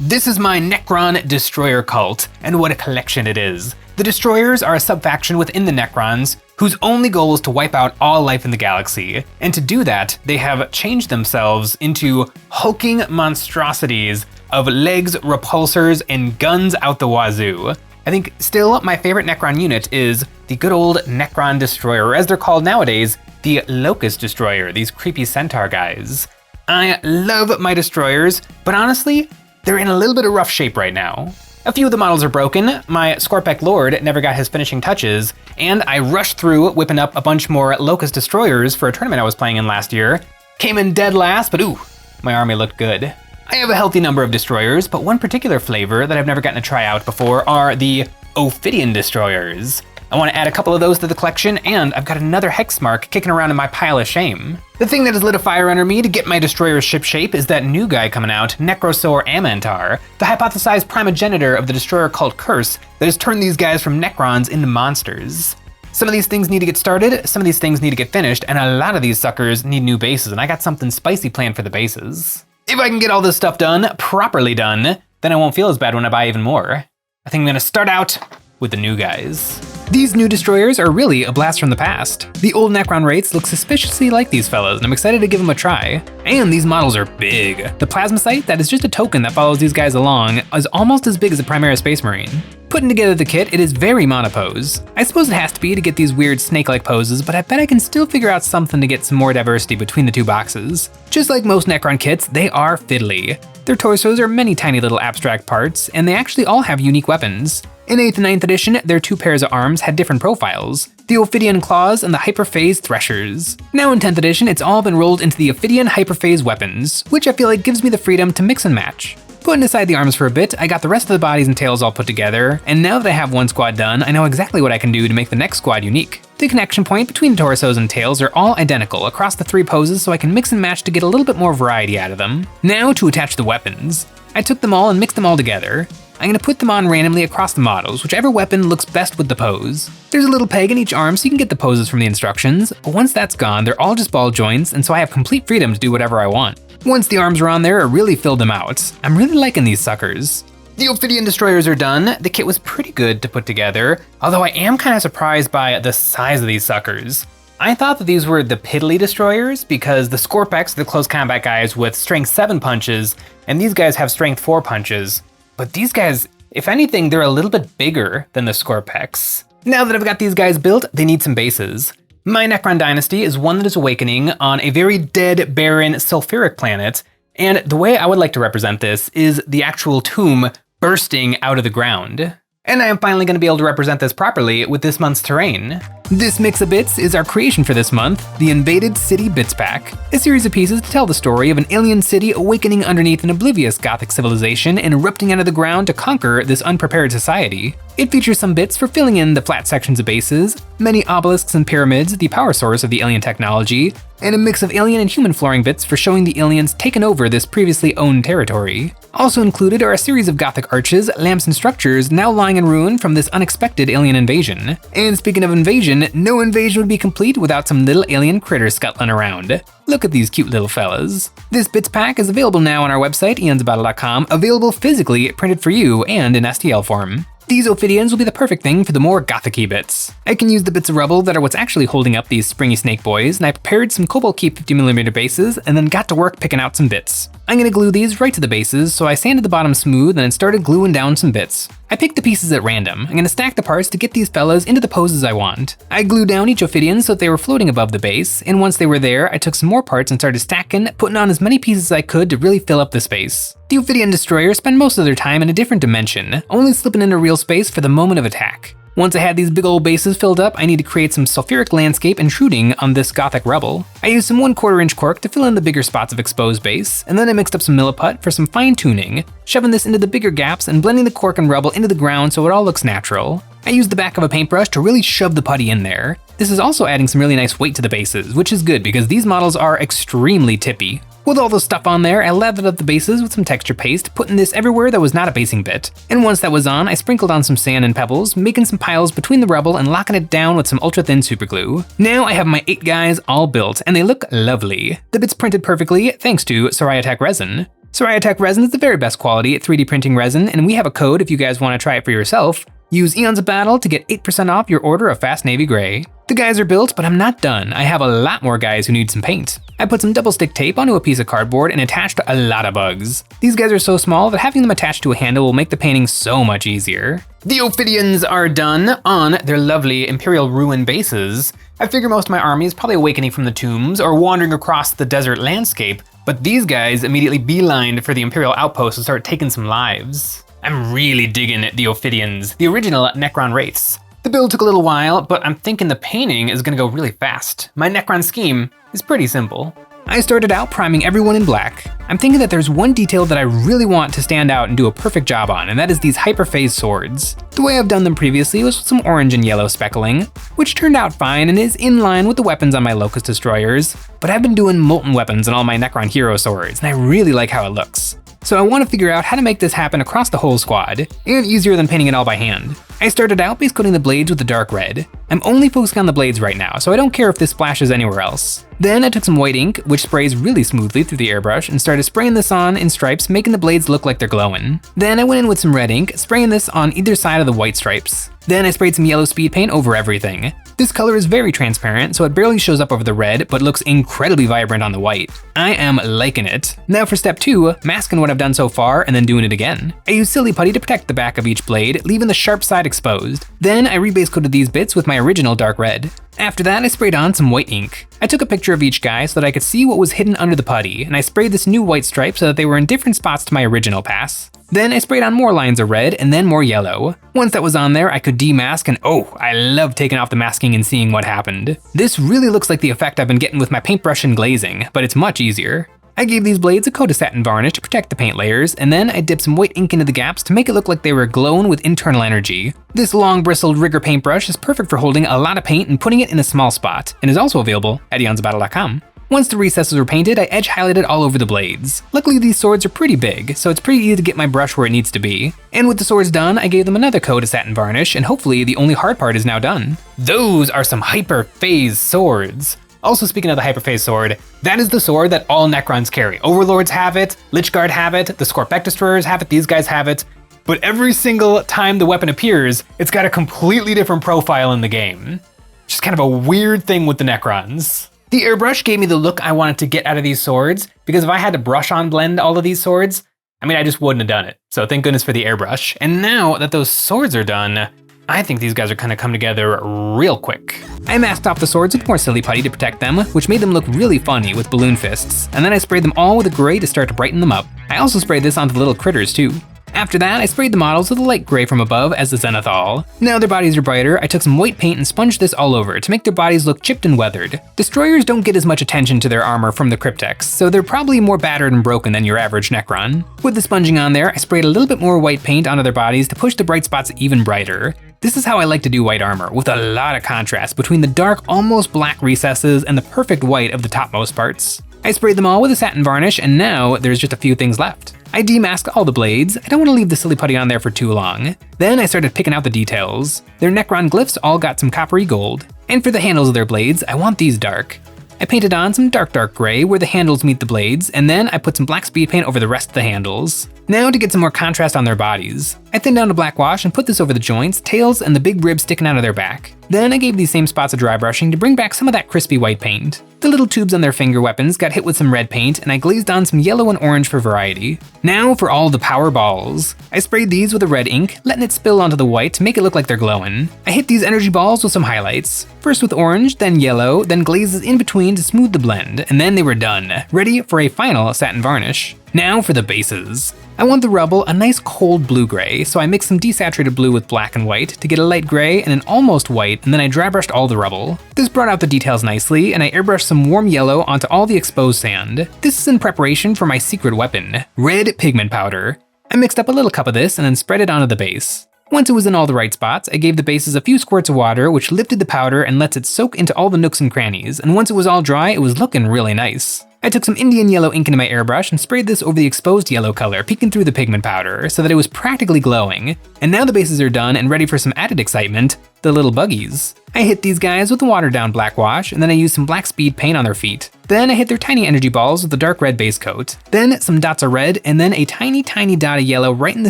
This is my Necron Destroyer cult, and what a collection it is. The Destroyers are a sub-faction within the Necrons, whose only goal is to wipe out all life in the galaxy. And to do that, they have changed themselves into hulking monstrosities of legs, repulsors, and guns out the wazoo. I think still my favorite Necron unit is the good old Necron Destroyer, or as they're called nowadays, the Locust Destroyer, these creepy centaur guys. I love my Destroyers, but honestly, they're in a little bit of rough shape right now. A few of the models are broken, my Scorpek Lord never got his finishing touches, and I rushed through whipping up a bunch more Locust Destroyers for a tournament I was playing in last year. Came in dead last, but ooh, my army looked good. I have a healthy number of Destroyers, but one particular flavor that I've never gotten to try out before are the Ophydian Destroyers. I want to add a couple of those to the collection, and I've got another hexmark kicking around in my pile of shame. The thing that has lit a fire under me to get my Destroyer ship shape is that new guy coming out, Necrosaur Amantar, the hypothesized primogenitor of the Destroyer cult Curse that has turned these guys from Necrons into monsters. Some of these things need to get started, some of these things need to get finished, and a lot of these suckers need new bases, and I got something spicy planned for the bases. If I can get all this stuff done, properly done, then I won't feel as bad when I buy even more. I think I'm gonna start out with the new guys. These new Destroyers are really a blast from the past. The old Necron rates look suspiciously like these fellas, and I'm excited to give them a try. And these models are big. The plasma sight, that is just a token that follows these guys along, is almost as big as a Primaris Space Marine. Putting together the kit, it is very monopose. I suppose it has to be to get these weird snake-like poses, but I bet I can still figure out something to get some more diversity between the two boxes. Just like most Necron kits, they are fiddly. Their torsos are many tiny little abstract parts, and they actually all have unique weapons. In 8th and 9th edition, their two pairs of arms had different profiles, the Ophydian Claws and the Hyperphase Threshers. Now in 10th edition, it's all been rolled into the Ophydian Hyperphase Weapons, which I feel like gives me the freedom to mix and match. Putting aside the arms for a bit, I got the rest of the bodies and tails all put together, and now that I have one squad done, I know exactly what I can do to make the next squad unique. The connection point between the torsos and tails are all identical across the three poses, so I can mix and match to get a little bit more variety out of them. Now to attach the weapons. I took them all and mixed them all together. I'm going to put them on randomly across the models, whichever weapon looks best with the pose. There's a little peg in each arm so you can get the poses from the instructions, but once that's gone, they're all just ball joints, and so I have complete freedom to do whatever I want. Once the arms are on there, I really filled them out. I'm really liking these suckers. The Ophydian Destroyers are done. The kit was pretty good to put together, although I am kind of surprised by the size of these suckers. I thought that these were the piddly Destroyers because the Scorpeks are the close combat guys with strength 7 punches, and these guys have strength 4 punches. But these guys, if anything, they're a little bit bigger than the Scorpeks. Now that I've got these guys built, they need some bases. My Necron dynasty is one that is awakening on a very dead, barren, sulfuric planet, and the way I would like to represent this is the actual tomb bursting out of the ground. And I am finally going to be able to represent this properly with this month's terrain. This mix of bits is our creation for this month, the Invaded City Bits Pack, a series of pieces to tell the story of an alien city awakening underneath an oblivious Gothic civilization and erupting out of the ground to conquer this unprepared society. It features some bits for filling in the flat sections of bases, many obelisks and pyramids, the power source of the alien technology, and a mix of alien and human flooring bits for showing the aliens taken over this previously owned territory. Also included are a series of Gothic arches, lamps, and structures now lying in ruin from this unexpected alien invasion. And speaking of invasion, no invasion would be complete without some little alien critters scuttling around. Look at these cute little fellas. This bits pack is available now on our website, EonsOfBattle.com, available physically printed for you and in STL form. These Ophidians will be the perfect thing for the more gothic-y bits. I can use the bits of rubble that are what's actually holding up these springy snake boys, and I prepared some Cobalt Keep 50mm bases and then got to work picking out some bits. I'm gonna glue these right to the bases, so I sanded the bottom smooth and then started gluing down some bits. I picked the pieces at random. I'm gonna stack the parts to get these fellas into the poses I want. I glued down each Ophidian so that they were floating above the base, and once they were there, I took some more parts and started stacking, putting on as many pieces as I could to really fill up the space. The Ophydian Destroyers spend most of their time in a different dimension, only slipping into real space for the moment of attack. Once I had these big old bases filled up, I need to create some sulfuric landscape intruding on this Gothic rubble. I used some 1/4 inch cork to fill in the bigger spots of exposed base, and then I mixed up some milliput for some fine tuning, shoving this into the bigger gaps and blending the cork and rubble into the ground so it all looks natural. I used the back of a paintbrush to really shove the putty in there. This is also adding some really nice weight to the bases, which is good because these models are extremely tippy. With all the stuff on there, I lathered up the bases with some texture paste, putting this everywhere that was not a basing bit. And once that was on, I sprinkled on some sand and pebbles, making some piles between the rubble and locking it down with some ultra-thin superglue. Now I have my 8 guys all built, and they look lovely. The bits printed perfectly, thanks to Soraya Tech Resin. Tech resin is the very best quality at 3D printing resin, and we have a code if you guys want to try it for yourself. Use Eons of Battle to get 8% off your order of fast navy gray. The guys are built, but I'm not done. I have a lot more guys who need some paint. I put some double stick tape onto a piece of cardboard and attached a lot of bugs. These guys are so small that having them attached to a handle will make the painting so much easier. The ophydians are done on their lovely Imperial Ruin bases. I figure most of my army is probably awakening from the tombs or wandering across the desert landscape, but these guys immediately beelined for the Imperial outpost and start taking some lives. I'm really digging the ophydians, the original Necron wraiths. The build took a little while, but I'm thinking the painting is gonna go really fast. My Necron scheme is pretty simple. I started out priming everyone in black. I'm thinking that there's one detail that I really want to stand out and do a perfect job on, and that is these hyperphase swords. The way I've done them previously was with some orange and yellow speckling, which turned out fine and is in line with the weapons on my Locust Destroyers, but I've been doing molten weapons on all my Necron hero swords, and I really like how it looks. So I want to figure out how to make this happen across the whole squad, and easier than painting it all by hand. I started out base coating the blades with the dark red. I'm only focusing on the blades right now, so I don't care if this splashes anywhere else. Then I took some white ink, which sprays really smoothly through the airbrush, and started spraying this on in stripes, making the blades look like they're glowing. Then I went in with some red ink, spraying this on either side of the white stripes. Then I sprayed some yellow speed paint over everything. This color is very transparent, so it barely shows up over the red, but looks incredibly vibrant on the white. I am liking it. Now for step 2, masking what I've done so far and then doing it again. I used silly putty to protect the back of each blade, leaving the sharp side exposed. Then I rebase coated these bits with my original dark red. After that, I sprayed on some white ink. I took a picture of each guy so that I could see what was hidden under the putty, and I sprayed this new white stripe so that they were in different spots to my original pass. Then I sprayed on more lines of red and then more yellow. Once that was on there, I could demask, and oh, I love taking off the masking and seeing what happened. This really looks like the effect I've been getting with my paintbrush and glazing, but it's much easier. I gave these blades a coat of satin varnish to protect the paint layers, and then I dipped some white ink into the gaps to make it look like they were glowing with internal energy. This long bristled rigger paintbrush is perfect for holding a lot of paint and putting it in a small spot, and is also available at EonsOfBattle.com. Once the recesses were painted, I edge highlighted all over the blades. Luckily these swords are pretty big, so it's pretty easy to get my brush where it needs to be. And with the swords done, I gave them another coat of satin varnish, and hopefully the only hard part is now done. Those are some hyperphase swords. Also, speaking of the hyperphase sword, that is the sword that all Necrons carry. Overlords have it, Lich Guard have it, the Scorpec Destroyers have it, these guys have it. But every single time the weapon appears, it's got a completely different profile in the game. Just kind of a weird thing with the Necrons. The airbrush gave me the look I wanted to get out of these swords, because if I had to brush on blend all of these swords, I mean, I just wouldn't have done it. So thank goodness for the airbrush. And now that those swords are done, I think these guys are gonna come together real quick. I masked off the swords with more silly putty to protect them, which made them look really funny with balloon fists, and then I sprayed them all with a gray to start to brighten them up. I also sprayed this onto the little critters too. After that, I sprayed the models with a light gray from above as the zenithal. Now their bodies are brighter, I took some white paint and sponged this all over to make their bodies look chipped and weathered. Destroyers don't get as much attention to their armor from the cryptex, so they're probably more battered and broken than your average Necron. With the sponging on there, I sprayed a little bit more white paint onto their bodies to push the bright spots even brighter. This is how I like to do white armor, with a lot of contrast between the dark, almost black recesses and the perfect white of the topmost parts. I sprayed them all with a satin varnish, and now there's just a few things left. I demasked all the blades. I don't want to leave the silly putty on there for too long. Then I started picking out the details. Their Necron glyphs all got some coppery gold. And for the handles of their blades, I want these dark. I painted on some dark gray where the handles meet the blades, and then I put some black speed paint over the rest of the handles. Now to get some more contrast on their bodies. I thinned down a black wash and put this over the joints, tails, and the big ribs sticking out of their back. Then I gave these same spots a dry brushing to bring back some of that crispy white paint. The little tubes on their finger weapons got hit with some red paint, and I glazed on some yellow and orange for variety. Now for all the power balls. I sprayed these with a red ink, letting it spill onto the white to make it look like they're glowing. I hit these energy balls with some highlights. First with orange, then yellow, then glazes in between to smooth the blend, and then they were done, ready for a final satin varnish. Now for the bases. I want the rubble a nice cold blue-gray, so I mixed some desaturated blue with black and white to get a light gray and an almost white, and then I dry brushed all the rubble. This brought out the details nicely, and I airbrushed some warm yellow onto all the exposed sand. This is in preparation for my secret weapon, red pigment powder. I mixed up a little cup of this and then spread it onto the base. Once it was in all the right spots, I gave the bases a few squirts of water, which lifted the powder and lets it soak into all the nooks and crannies, and once it was all dry, it was looking really nice. I took some Indian yellow ink into my airbrush and sprayed this over the exposed yellow color, peeking through the pigment powder, so that it was practically glowing. And now the bases are done and ready for some added excitement, the little buggies. I hit these guys with a watered down black wash, and then I used some black speed paint on their feet. Then I hit their tiny energy balls with a dark red base coat. Then some dots of red, and then a tiny dot of yellow right in the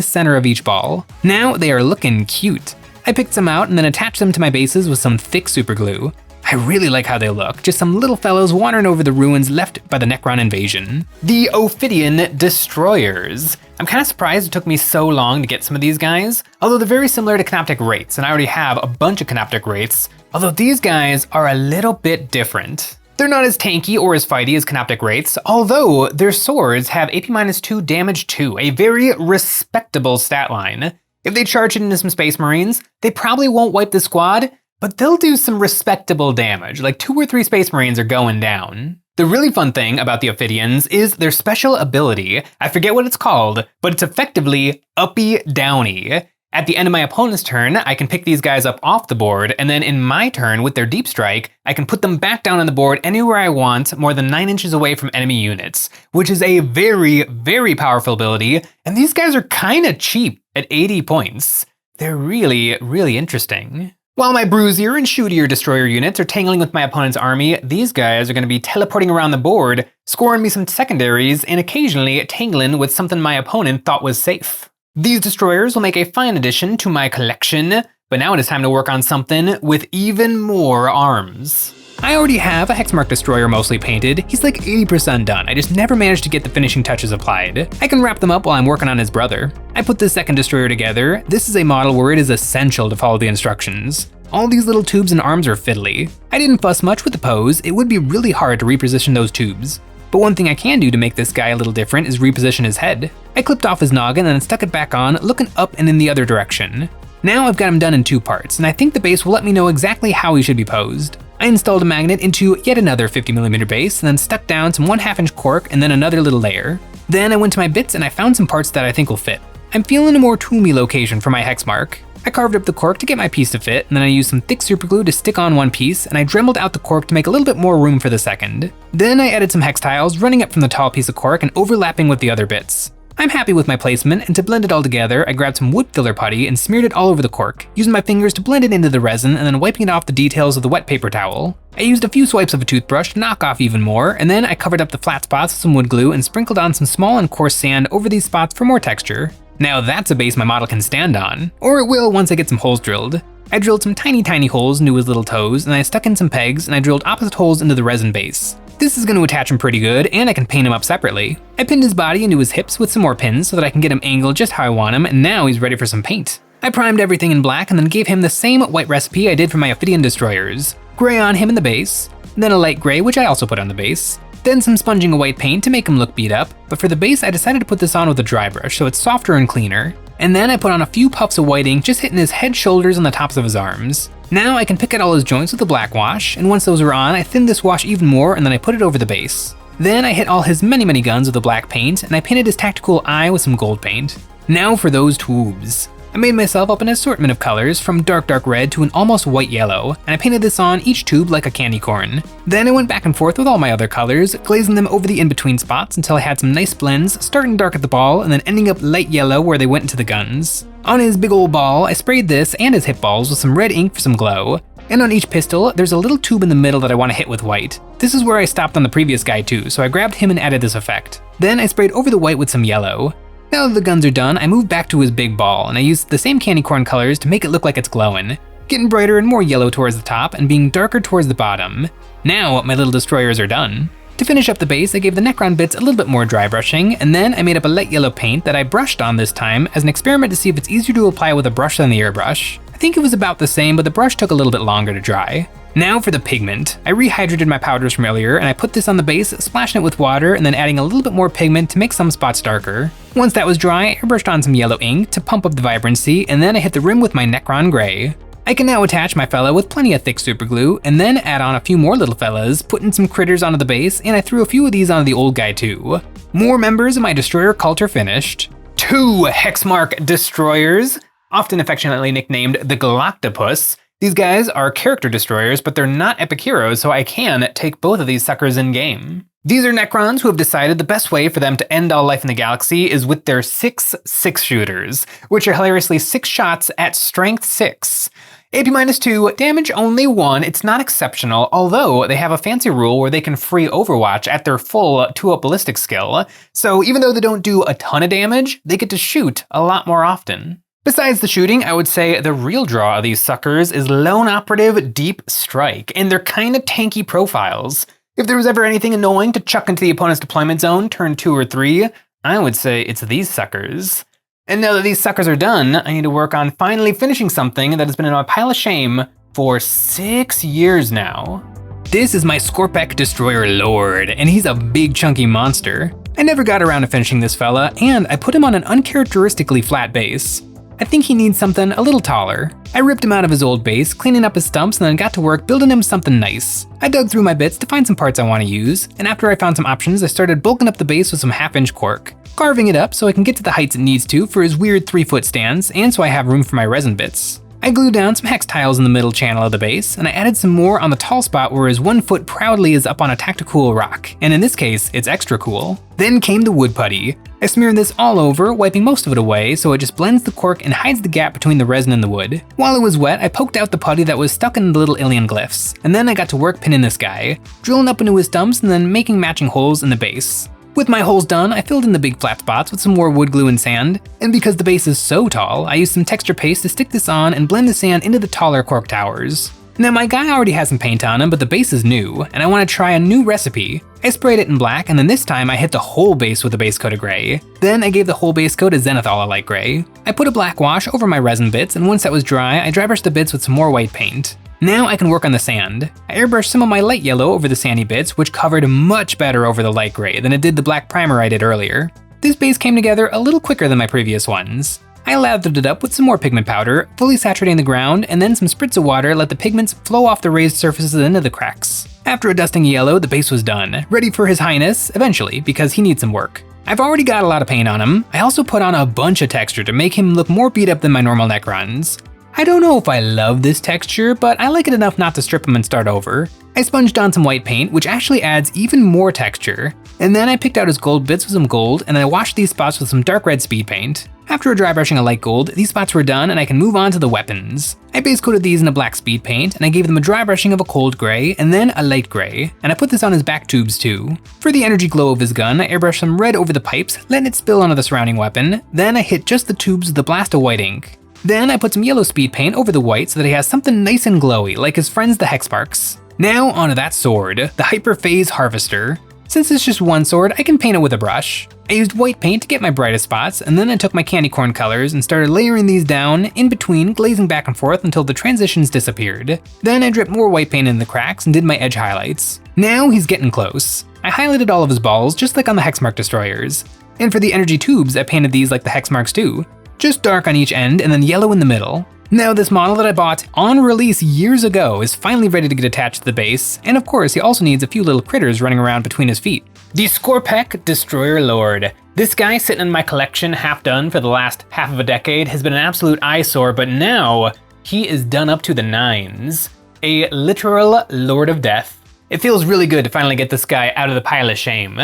center of each ball. Now they are looking cute. I picked some out and then attached them to my bases with some thick super glue. I really like how they look, just some little fellows wandering over the ruins left by the Necron invasion. The Ophydian Destroyers. I'm kind of surprised it took me so long to get some of these guys, although they're very similar to Canoptic Wraiths, and I already have a bunch of Canoptic Wraiths, although these guys are a little bit different. They're not as tanky or as fighty as Canoptic Wraiths, although their swords have AP-2 damage 2, a very respectable stat line. If they charge it into some Space Marines, they probably won't wipe the squad, but they'll do some respectable damage, like 2 or 3 Space Marines are going down. The really fun thing about the Ophidians is their special ability. I forget what it's called, but it's effectively uppy downy. At the end of my opponent's turn, I can pick these guys up off the board, and then in my turn with their deep strike, I can put them back down on the board anywhere I want, more than 9 inches away from enemy units, which is a very, very powerful ability, and these guys are kinda cheap at 80 points. They're really, really interesting. While my Bruisier and Shootier Destroyer units are tangling with my opponent's army, these guys are going to be teleporting around the board, scoring me some secondaries, and occasionally tangling with something my opponent thought was safe. These destroyers will make a fine addition to my collection, but now it is time to work on something with even more arms. I already have a hexmark destroyer mostly painted. He's like 80% done. I just never managed to get the finishing touches applied. I can wrap them up while I'm working on his brother. I put this second destroyer together. This is a model where it is essential to follow the instructions. All these little tubes and arms are fiddly. I didn't fuss much with the pose. It would be really hard to reposition those tubes. But one thing I can do to make this guy a little different is reposition his head. I clipped off his noggin and then stuck it back on, looking up and in the other direction. Now I've got him done in 2 parts, and I think the base will let me know exactly how he should be posed. I installed a magnet into yet another 50mm base, and then stuck down some 1/2 inch cork and then another little layer. Then I went to my bits and I found some parts that I think will fit. I'm feeling a more toomy location for my hexmark. I carved up the cork to get my piece to fit, and then I used some thick superglue to stick on one piece, and I dremeled out the cork to make a little bit more room for the second. Then I added some hex tiles, running up from the tall piece of cork and overlapping with the other bits. I'm happy with my placement, and to blend it all together, I grabbed some wood filler putty and smeared it all over the cork, using my fingers to blend it into the resin and then wiping it off the details of the wet paper towel. I used a few swipes of a toothbrush to knock off even more, and then I covered up the flat spots with some wood glue and sprinkled on some small and coarse sand over these spots for more texture. Now that's a base my model can stand on, or it will once I get some holes drilled. I drilled some tiny holes into his little toes, and I stuck in some pegs, and I drilled opposite holes into the resin base. This is going to attach him pretty good, and I can paint him up separately. I pinned his body into his hips with some more pins so that I can get him angled just how I want him, and now he's ready for some paint. I primed everything in black and then gave him the same white recipe I did for my Ophidian Destroyers. Gray on him in the base, then a light gray which I also put on the base, then some sponging of white paint to make him look beat up, but for the base I decided to put this on with a dry brush so it's softer and cleaner. And then I put on a few puffs of white ink just hitting his head, shoulders, and the tops of his arms. Now I can pick out all his joints with a black wash, and once those are on, I thinned this wash even more and then I put it over the base. Then I hit all his many guns with the black paint, and I painted his tactical eye with some gold paint. Now for those tubes. I made myself up an assortment of colors from dark red to an almost white yellow, and I painted this on each tube like a candy corn. Then I went back and forth with all my other colors, glazing them over the in-between spots until I had some nice blends, starting dark at the ball and then ending up light yellow where they went into the guns. On his big old ball, I sprayed this and his hip balls with some red ink for some glow. And on each pistol, there's a little tube in the middle that I want to hit with white. This is where I stopped on the previous guy too, so I grabbed him and added this effect. Then I sprayed over the white with some yellow. Now that the guns are done, I moved back to his big ball, and I used the same candy corn colors to make it look like it's glowing, getting brighter and more yellow towards the top and being darker towards the bottom. Now my little destroyers are done. To finish up the base, I gave the Necron bits a little bit more dry brushing, and then I made up a light yellow paint that I brushed on this time as an experiment to see if it's easier to apply with a brush than the airbrush. I think it was about the same, but the brush took a little bit longer to dry. Now for the pigment. I rehydrated my powders from earlier, and I put this on the base, splashing it with water and then adding a little bit more pigment to make some spots darker. Once that was dry, I airbrushed on some yellow ink to pump up the vibrancy, and then I hit the rim with my Necron gray. I can now attach my fella with plenty of thick superglue, and then add on a few more little fellas, putting some critters onto the base, and I threw a few of these onto the old guy too. More members of my destroyer cult are finished. 2 Hexmark Destroyers, often affectionately nicknamed the Galactopus. These guys are character destroyers, but they're not epic heroes, so I can take both of these suckers in game. These are Necrons who have decided the best way for them to end all life in the galaxy is with their 6 shooters, which are hilariously 6 shots at strength 6. AP-2, damage only 1, it's not exceptional, although they have a fancy rule where they can free Overwatch at their full 2-up ballistic skill, so even though they don't do a ton of damage, they get to shoot a lot more often. Besides the shooting, I would say the real draw of these suckers is Lone Operative Deep Strike, and they're kinda tanky profiles. If there was ever anything annoying to chuck into the opponent's deployment zone turn 2 or 3, I would say it's these suckers. And now that these suckers are done, I need to work on finally finishing something that has been in my pile of shame for 6 years now. This is my Scorpek Destroyer Lord, and he's a big chunky monster. I never got around to finishing this fella, and I put him on an uncharacteristically flat base. I think he needs something a little taller. I ripped him out of his old base, cleaning up his stumps, and then got to work building him something nice. I dug through my bits to find some parts I want to use, and after I found some options, I started bulking up the base with some 1/2-inch cork, carving it up so I can get to the heights it needs to for his weird 3-foot stands, and so I have room for my resin bits. I glued down some hex tiles in the middle channel of the base, and I added some more on the tall spot where his 1 foot proudly is up on a tactical rock, and in this case, it's extra cool. Then came the wood putty. I smeared this all over, wiping most of it away so it just blends the cork and hides the gap between the resin and the wood. While it was wet, I poked out the putty that was stuck in the little alien glyphs, and then I got to work pinning this guy, drilling up into his stumps and then making matching holes in the base. With my holes done, I filled in the big flat spots with some more wood glue and sand, and because the base is so tall, I used some texture paste to stick this on and blend the sand into the taller cork towers. Now my guy already has some paint on him, but the base is new, and I want to try a new recipe. I sprayed it in black, and then this time I hit the whole base with a base coat of gray. Then I gave the whole base coat a zenithal light gray. I put a black wash over my resin bits, and once that was dry, I dry brushed the bits with some more white paint. Now I can work on the sand. I airbrushed some of my light yellow over the sandy bits, which covered much better over the light gray than it did the black primer I did earlier. This base came together a little quicker than my previous ones. I lathered it up with some more pigment powder, fully saturating the ground, and then some spritz of water let the pigments flow off the raised surfaces into the cracks. After a dusting yellow, the base was done, ready for His Highness, eventually, because he needs some work. I've already got a lot of paint on him. I also put on a bunch of texture to make him look more beat up than my normal Necrons. I don't know if I love this texture, but I like it enough not to strip them and start over. I sponged on some white paint, which actually adds even more texture. And then I picked out his gold bits with some gold, and I washed these spots with some dark red speed paint. After dry brushing a light gold, these spots were done and I can move on to the weapons. I base coated these in a black speed paint, and I gave them a dry brushing of a cold gray, and then a light gray, and I put this on his back tubes too. For the energy glow of his gun, I airbrushed some red over the pipes, letting it spill onto the surrounding weapon. Then I hit just the tubes with a blast of white ink. Then I put some yellow speed paint over the white so that he has something nice and glowy, like his friends the hexmarks. Now onto that sword, the Hyperphase Harvester. Since it's just one sword, I can paint it with a brush. I used white paint to get my brightest spots, and then I took my candy corn colors and started layering these down in between, glazing back and forth until the transitions disappeared. Then I dripped more white paint in the cracks and did my edge highlights. Now he's getting close. I highlighted all of his balls just like on the hexmark destroyers. And for the energy tubes, I painted these like the hexmarks too. Just dark on each end and then yellow in the middle. Now this model that I bought on release years ago is finally ready to get attached to the base, and of course he also needs a few little critters running around between his feet. The Scorpek Destroyer Lord. This guy sitting in my collection half done for the last half of a decade has been an absolute eyesore, but now he is done up to the nines. A literal Lord of Death. It feels really good to finally get this guy out of the pile of shame.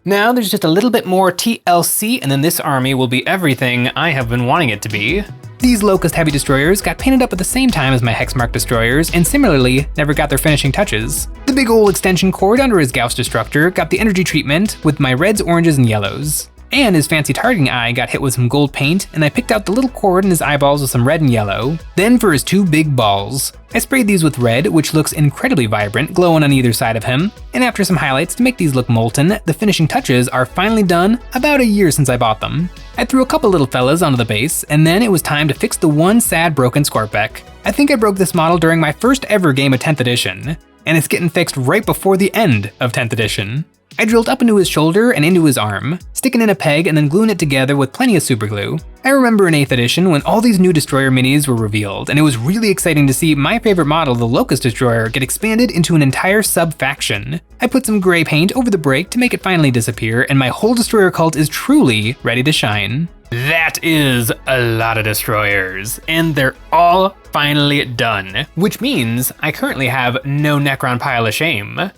Now there's just a little bit more TLC, and then this army will be everything I have been wanting it to be. These Locust Heavy Destroyers got painted up at the same time as my Hexmark Destroyers, and similarly, never got their finishing touches. The big ol' extension cord under his Gauss Destructor got the energy treatment with my reds, oranges, and yellows. And his fancy targeting eye got hit with some gold paint, and I picked out the little cord in his eyeballs with some red and yellow. Then for his two big balls, I sprayed these with red, which looks incredibly vibrant, glowing on either side of him. And after some highlights to make these look molten, the finishing touches are finally done about a year since I bought them. I threw a couple little fellas onto the base, and then it was time to fix the one sad broken Scorpek. I think I broke this model during my first ever game of 10th edition, and it's getting fixed right before the end of 10th edition. I drilled up into his shoulder and into his arm, sticking in a peg and then gluing it together with plenty of super glue. I remember in 8th edition when all these new Destroyer minis were revealed, and it was really exciting to see my favorite model, the Locust Destroyer, get expanded into an entire sub-faction. I put some gray paint over the break to make it finally disappear, and my whole Destroyer cult is truly ready to shine. That is a lot of Destroyers, and they're all finally done, which means I currently have no Necron pile of shame.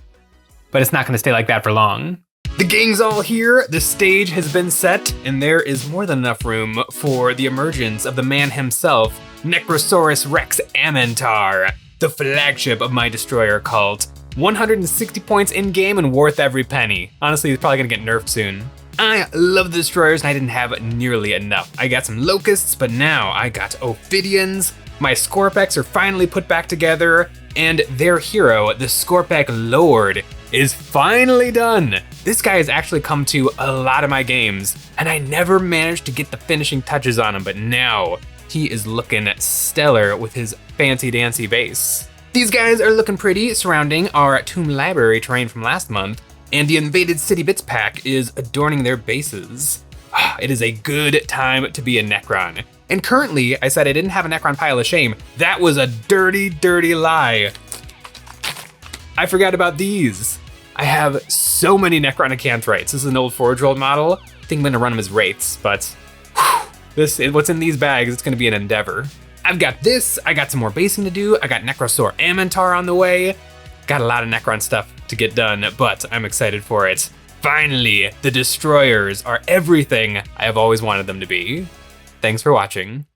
but it's not gonna stay like that for long. The gang's all here, the stage has been set, and there is more than enough room for the emergence of the man himself, Necrosaurus Rex Amentar, the flagship of my destroyer cult. 160 points in-game and worth every penny. Honestly, he's probably gonna get nerfed soon. I love the destroyers and I didn't have nearly enough. I got some locusts, but now I got ophydians. My Scorpex are finally put back together, and their hero, the Scorpec Lord, is finally done. This guy has actually come to a lot of my games, and I never managed to get the finishing touches on him, but now he is looking stellar with his fancy dancy base. These guys are looking pretty surrounding our Tomb Library terrain from last month, and the Invaded City Bits pack is adorning their bases. It is a good time to be a Necron. And currently, I said I didn't have a Necron pile of shame. That was a dirty, dirty lie. I forgot about these. I have so many Necronicanthites. This is an old Forge World model. I think I'm gonna run them as wraiths, but what's in these bags, it's gonna be an endeavor. I've got this, I got some more basing to do, I got Necrosaur Amentar on the way. Got a lot of Necron stuff to get done, but I'm excited for it. Finally, the destroyers are everything I have always wanted them to be. Thanks for watching.